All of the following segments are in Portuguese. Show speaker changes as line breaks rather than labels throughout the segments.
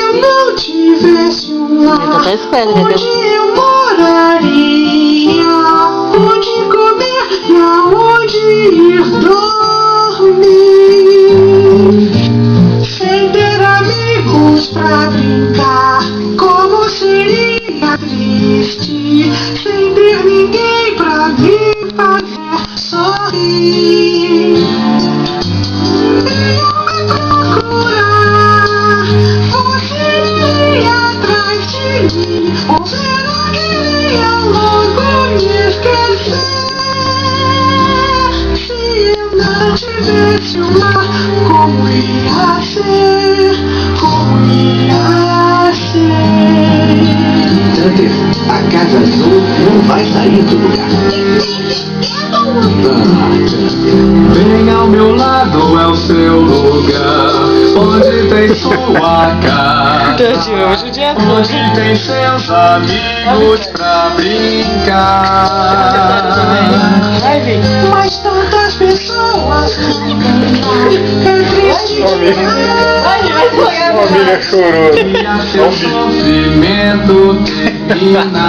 eu não tivesse um lar,
Tá esperto, né?
onde eu moraria, onde comer e aonde ir dormir, sem ter amigos pra brincar, como seria triste, sem ter ninguém pra me fazer sorrir. Venham me procurar, vocês vêm atrás de mim, ou será que iam logo me esquecer? Se eu não tivesse um lar, como ia ser? Como ia ser?
Thunder, a casa azul não vai sair do lugar.
Vem ao meu lado, é o seu lugar, onde tem sua casa, onde tem seus amigos pra brincar.
Mas tantas pessoas é triste
E a seu sofrimento terminar.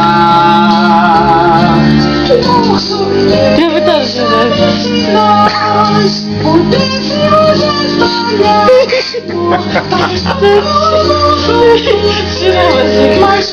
Nós pudéssemos espalhar por mais